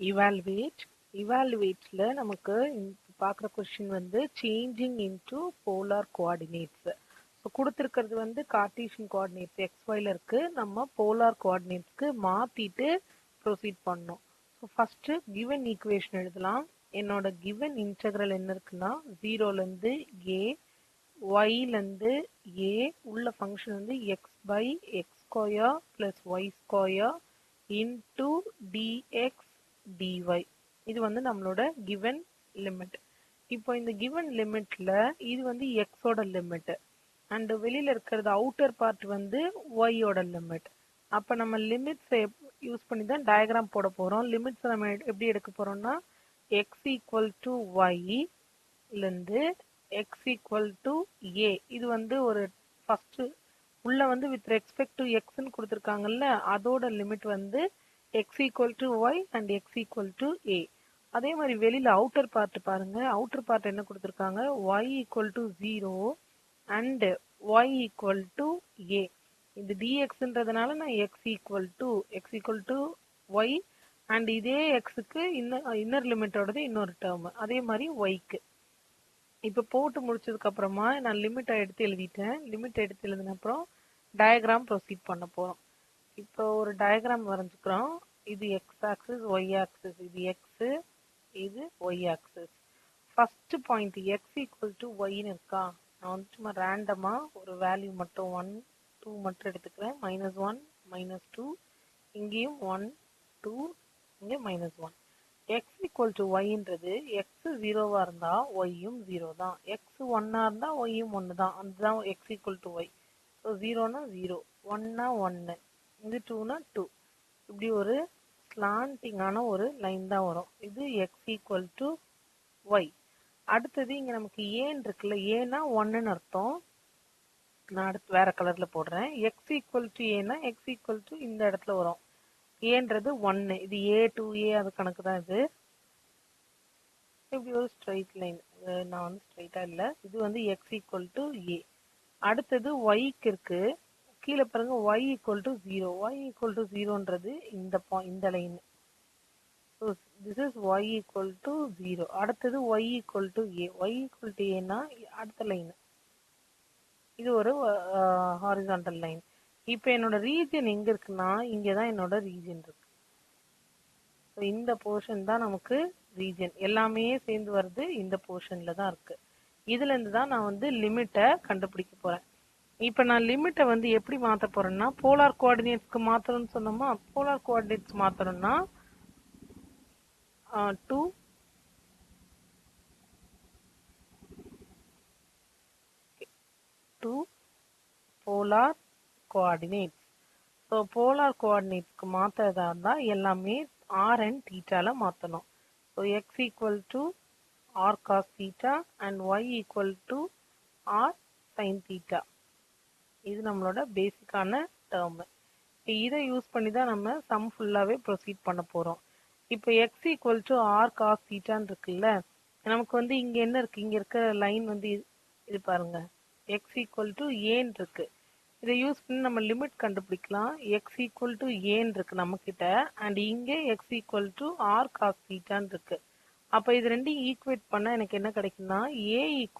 evaluate. Evaluateல நமக்கு பார்க்குற question வந்து changing into polar coordinates. So கொடுத்துருக்கிறது வந்து கார்டீசியன் கோஆர்டினேட்ஸ் XYல இருக்கு. நம்ம போலார் கோஆர்டினேட்ஸ்க்கு மாத்திட்டு ப்ரொசீட் பண்ணோம். ஸோ ஃபர்ஸ்ட் கிவன் ஈக்குவேஷன் எழுதலாம். என்னோட கிவன் இன்டெக்ரல் என்ன இருக்குன்னா 0லேருந்து a yலேருந்து a உள்ள ஃபங்க்ஷன் வந்து x/x² + y² into dx dy. இது வந்து நம்மளோட கிவன் லிமிட். இப்போ இந்த கிவன் லிமிட்ல இது வந்து x ஓட லிமிட் அண்ட் வெளியில இருக்கிறது அவுட்டர் பார்ட் வந்து y ஓட லிமிட். அப்ப நம்ம லிமிட்ஸ் யூஸ் பண்ணி தான் டயக்ராம் போட போறோம். லிமிட்ஸ் நம்ம எப்படி எடுக்க போறோம்னா x = y இருந்து x = a. இது வந்து ஒரு ஃபர்ஸ்ட் உள்ள வந்து வித் ரெஸ்பெக்ட் டு எக்ஸ்ன்னு கொடுத்துருக்காங்கல்ல, அதோட லிமிட் வந்து x = y and x = a. அதே மாதிரி வெளியில அவுட்டர் பார்ட் பாருங்க. அவுட்டர் பார்ட் என்ன கொடுத்துருக்காங்க, y = 0 அண்ட் y = a. இது dxன்றதுனால நான் x = y அண்ட் இதே xக்கு இன்னர் லிமிட்டோடது இன்னொரு டேர்ம். அதே மாதிரி yக்கு இப்ப போட்டு முடிச்சதுக்கு அப்புறமா நான் லிமிட்டை எடுத்து எழுதிட்டேன். லிமிட் எடுத்து எழுதின அப்புறம் டயக்ராம் ப்ரொசீட் பண்ண போறோம். இப்போ ஒரு டயக்ராம் வரைஞ்சுக்கிறோம். இது எக்ஸ் ஆக்சிஸ், ஒய் ஆக்சிஸ். இது எக்ஸ், இது Y axis. First point X = ஒய்ன்னு இருக்கா. நான் வந்து சும்மா ரேண்டமா ஒரு வேல்யூ மட்டும் 1 2 மட்டும் எடுத்துக்கிறேன். -1 -2, இங்கேயும் 1 2, இங்கே -1. x = yன்றது x 0வா இருந்தா yயும் 0 தான், x 1ஆ இருந்தா yயும் 1 தான். அதுதான் x = y. ஸோ 0னா 0, 1னா 1, இது 2னா 2. இப்படி ஒரு ஸ்லாண்டிங்கான ஒரு லைன் தான் வரும். இது x = y. அடுத்தது இங்க நமக்கு ஏன் இருக்குல்ல, ஏன்னா 1ன்னு அர்த்தம். நான் அடுத்து வேற கலர்ல போடுறேன். x = ஏன்னா x = இந்த இடத்துல வரும். ஏன்றது 1, இது a to a, அது கணக்கு தான். இது இப்படி ஒரு ஸ்ட்ரைட் லைன். நான் வந்து ஸ்ட்ரைட்டா இல்ல, இது வந்து x = a. அடுத்தது yக்கு இருக்கு. கீழே பாருங்க y = 0. y = 0ன்றது இந்த line. So this is y = 0. அடுத்தது y = a. y = a னா அடுத்த லைன். இது ஒரு ஹாரிசான்டல் லைன். இப்போ என்னோட ரீஜன் எங்க இருக்குன்னா இங்கதான் என்னோட ரீஜன் இருக்கு. ஸோ இந்த போர்ஷன் தான் நமக்கு ரீஜன். எல்லாமே சேர்ந்து வருது இந்த போர்ஷன்ல தான் இருக்கு. இதுல இருந்து தான் நான் வந்து லிமிட்டை கண்டுபிடிக்க போறேன். இப்ப நான் லிமிட்டை வந்து எப்படி மாத்த போறேன்னா போலார் கோஆர்டினேட்ஸ்க்கு மாத்தணும்னு சொன்னோமா. போலார் கோஆர்டினேட்ஸ் மாத்தணும்னா 2 போலார் கோஆர்டினேட்ஸ். ஸோ போலார் கோஆர்டினேட்ஸ்க்கு மாத்ததா இருந்தா எல்லாமே r and θல மாத்தணும். So x = r cos θ and y = r sin θ. இது நம்மளோட பேசிக்கான டேர்ம். இதை யூஸ் பண்ணி தான் நம்ம சம் ஃபுல்லாவே ப்ரொசீட் பண்ண போறோம். இப்போ x = r cos θன்னு இருக்குல்ல, நமக்கு வந்து இங்க என்ன இருக்கு, இங்க இருக்க லைன் வந்து இது பாருங்க, x = a இருக்கு. இதை யூஸ் பண்ணி நம்ம லிமிட் கண்டுபிடிக்கலாம். x = a இருக்கு நம்ம கிட்ட அண்ட் இங்க x = r cos θன்னு இருக்கு. அப்ப இது ரெண்டையும் ஈக்குவேட் பண்ணா எனக்கு என்ன கிடைக்கும்னா a =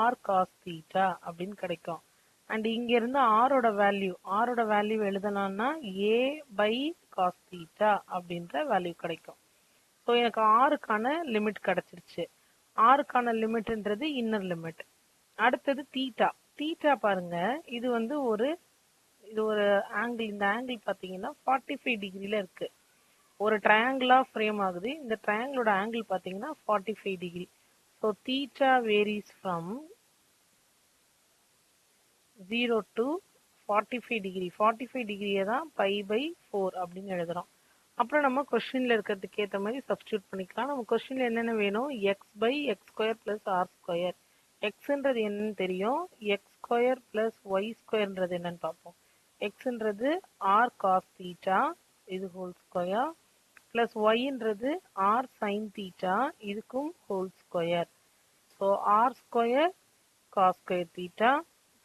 r cos θ அப்படின்னு கிடைக்கும். அண்ட் இங்க இருந்து ஆரோட வேல்யூ எழுதணும்னா a/cos θ அப்படின்ற வேல்யூ கிடைக்கும். ஸோ எனக்கு ஆருக்கான லிமிட் கிடைச்சிருச்சு. ஆருக்கான லிமிட்ன்றது இன்னர் லிமிட். அடுத்தது தீட்டா. தீட்டா பாருங்க, இது வந்து ஒரு ஆங்கிள். இந்த ஆங்கிள் பாத்தீங்கன்னா 45 டிகிரில இருக்கு. ஒரு ட்ரையாங்கிளா ஃப்ரேம் ஆகுது. இந்த ட்ரையாங்கிளோட ஆங்கிள் பாத்தீங்கன்னா 45 degree. So theta varies from 0 to 45 degree. 45 டிகிரியை தான் π/4 அப்படின்னு எழுதுறோம். அப்புறம் நம்ம கொஸ்டின்ல இருக்கிறதுக்கு ஏற்ற மாதிரி சப்ஸ்டியூட் பண்ணிக்கலாம். நம்ம கொஸ்டின்ல என்னென்ன வேணும், x/x² + r². எக்ஸ்ன்றது என்னன்னு தெரியும், x² + y²ன்றது என்னன்னு பார்ப்போம். எக்ஸ்ன்றது r cos θ, இது ஹோல் ஸ்கொயர், பிளஸ் ஒய்ன்றது r sin θ, இதுக்கும் whole square. So r² cos² θ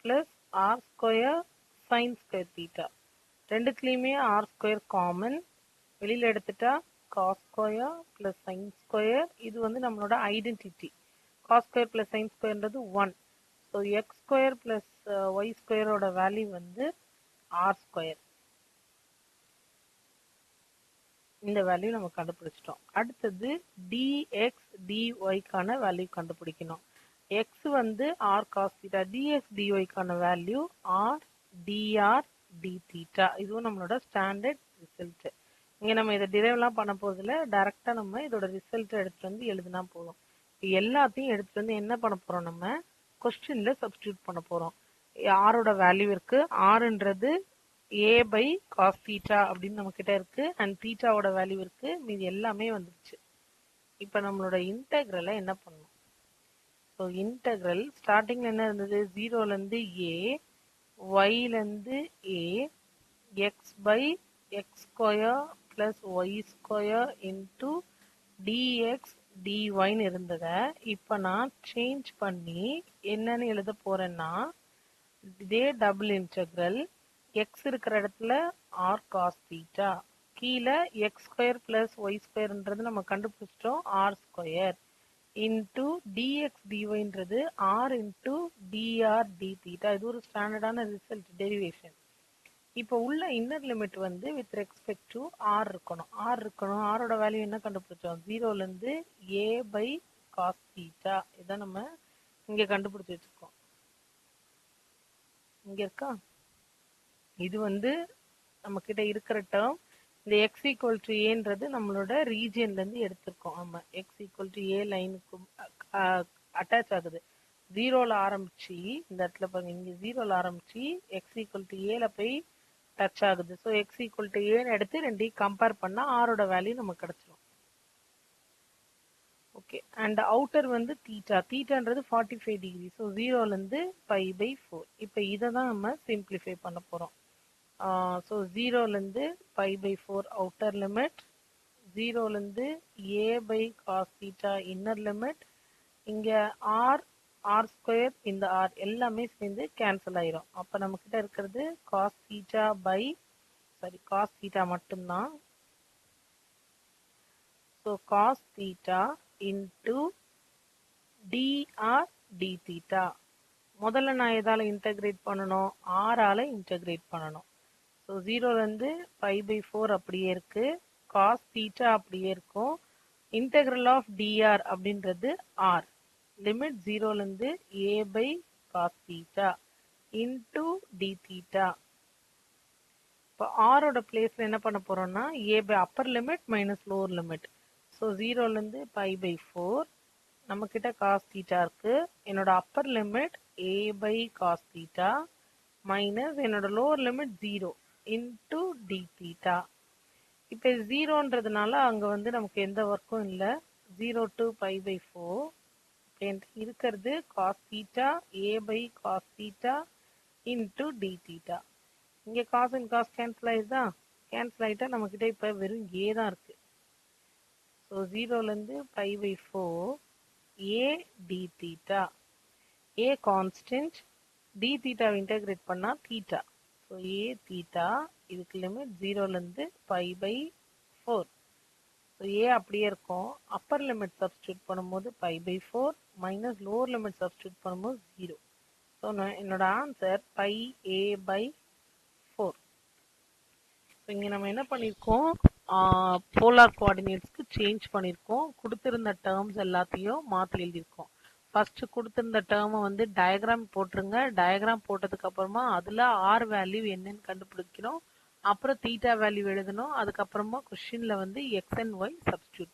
plus r² sin² θ. ரெண்டுத்துலயுமே r² காமன், வெளியில எடுத்துட்டா cos square plus sin square. இது வந்து நம்மளோட identity. cos square plus sin ஸ்கொயர்ன்றது 1. So x square plus y ஸ்கொயரோட வேல்யூ வந்து ஆர் ஸ்கொயர். இந்த வேல்யூ நம்ம கண்டுபிடிச்சிட்டோம். அடுத்தது dx dyக்கான வேல்யூ கண்டுபிடிக்கணும். x வந்து r cos theta, dx dyக்கான வேல்யூ r dr d theta. இதுவும் நம்மளோட ஸ்டாண்டர்ட் ரிசல்ட். இங்க நம்ம இதை டிரைவ்லாம் பண்ண போறதுல டைரக்டா நம்ம இதோட ரிசல்ட் எடுத்துட்டு வந்து எழுதினா போதும். எல்லாத்தையும் எடுத்துட்டு வந்து என்ன பண்ண போறோம், நம்ம கொஸ்டின்ல சப்ஸ்டியூட் பண்ண போறோம். ஆரோட வேல்யூ இருக்கு, ஆர்ன்றது a by cos theta அப்படின்னு நம்ம கிட்ட இருக்கு, அண்ட் தீட்டாவோட வேல்யூ இருக்கு, மீது எல்லாமே வந்துருச்சு. இப்ப நம்மளோட இன்டெக்ரலை என்ன பண்ணணும்? ஸோ இன்டெக்ரல் ஸ்டார்டிங்ல என்ன இருந்தது, 0ல இருந்து a, yல இருந்து a, x by x square plus y square into dx dyன்னு இருந்தத இப்ப நான் சேஞ்ச் பண்ணி என்னன்னு எழுத போறேன்னா, இதே டபுள் இன்டெக்ரல் x இருக்கிற இடத்துல r cos theta, கீழே x ஸ்கொயர் பிளஸ் ஒய் ஸ்கொயர்ன்றது நம்ம கண்டுபிடிச்சிட்டோம், r square into dx dyன்றது r into dr d theta. இது ஒரு ஸ்டாண்டர்டான ரிசல்ட் டெரிவேஷன். இப்போ உள்ள இன்னர் லிமிட் வந்து வித் ரெஸ்பெக்ட் டு r இருக்கணும். ஆரோட வேல்யூ என்ன கண்டுபிடிச்சோம், 0ல இருந்து a by cos theta. இதான் நம்ம இங்க கண்டுபிடிச்சு வச்சிருக்கோம். இங்க இருக்கா, இது வந்து நம்ம கிட்ட இருக்கிற டேர்ம். இந்த x ஈக்குவல் டு ஏன்றது நம்மளோட ரீஜியன்ல இருந்து எடுத்திருக்கோம். ஆமா, x ஈக்குவல் டு ஏ லைனுக்கு அட்டாச் ஆகுது. 0ல ஆரம்பிச்சு இந்த இடத்துல பாருங்க, இங்க 0ல ஆரம்பிச்சு x ஈக்குவல் டு ஏல போய் டச் ஆகுது. ஸோ x ஈக்குவல் டு ஏன்னு எடுத்து ரெண்டையும் கம்பேர் பண்ணா ஆரோட வேல்யூ நமக்கு கிடைச்சிடும். ஓகே, அண்ட் அவுட்டர் வந்து தீட்டா, தீட்டான்றது 45 டிகிரி. ஸோ 0ல இருந்து பை பை 4. இப்போ இதை தான் நம்ம சிம்பிளிஃபை பண்ண போறோம். ஸோ 0ல இருந்து பை பை 4 அவுட்டர் லிமிட், 0ல இருந்து a by cos theta inner limit. இங்க ஆர், ஆர் ஸ்கொயர், இந்த ஆர் எல்லாமே சேர்ந்து கேன்சல் ஆயிரும். அப்ப நம்ம கிட்ட இருக்கிறது cos theta by, sorry cos theta மட்டும்தான். So cos theta into dr d theta. முதல்ல நான் எதால இன்டகிரேட் பண்ணணும், ஆரால இன்டகிரேட் பண்ணணும். ஸோ 0ல இருந்து பை பை 4 அப்படியே இருக்கு, காஸ் தீட்டா அப்படியே இருக்கும். இன்டெக்ரல் ஆஃப் dr அப்படின்றது r, லிமிட் 0ல இருந்து a by cos theta into d theta. இப்போ ஆரோட பிளேஸ்ல என்ன பண்ண போறோம்னா, a by upper limit minus lower limit. So 0ல இருந்து பை பை 4, நம்ம கிட்ட காஸ் தீட்டா இருக்கு. என்னோட upper limit a by cos theta minus என்னோட lower limit 0 into d theta. இப்போ 0ன்றதுனால அங்க வந்து நமக்கு எந்த ஒர்க்கும் இல்லை. 0 டு பை பை 4 இருக்கிறது cos theta a by cos theta into d theta. இங்க காஸ் அண்ட் காஸ் கேன்சல் ஆயிடுதா, கேன்சல் ஆயிட்டா நம்ம கிட்ட இப்ப வெறும் a தான் இருக்கு. ஸோ 0ல இருந்து pi by 4 a d theta, a constant, d theta integrate பண்ணா தீட்டா. ஸோ a theta, இதுக்கு லிமிட் 0ல இருந்து பை பை 4. ஸோ a அப்படியே இருக்கும். அப்பர் லிமிட் சப்ஸ்டியூட் பண்ணும்போது pi by 4 minus lower limit substitute பண்ணும்போது 0. ஸோ என்னோட answer pi a by 4. So இங்க நம்ம என்ன பண்ணியிருக்கோம், போலார் கோஆர்டினேட்ஸ்க்கு சேஞ்ச் பண்ணியிருக்கோம். கொடுத்திருந்த டேர்ம்ஸ் எல்லாத்தையும் மாற்றி எழுதியிருக்கோம். ஃபர்ஸ்ட் கொடுத்திருந்த டேர்மை வந்து டயக்ராம் போட்டுருங்க. டயக்ராம் போட்டதுக்கு அப்புறமா அதுல ஆர் வேல்யூ என்னன்னு கண்டுபிடிக்கணும். அப்புறம் தீட்டா வேல்யூ எழுதணும். அதுக்கப்புறமா கொஸ்டின்ல வந்து எக்ஸ் அண்ட் ஒய் சப்ஸ்டியூட்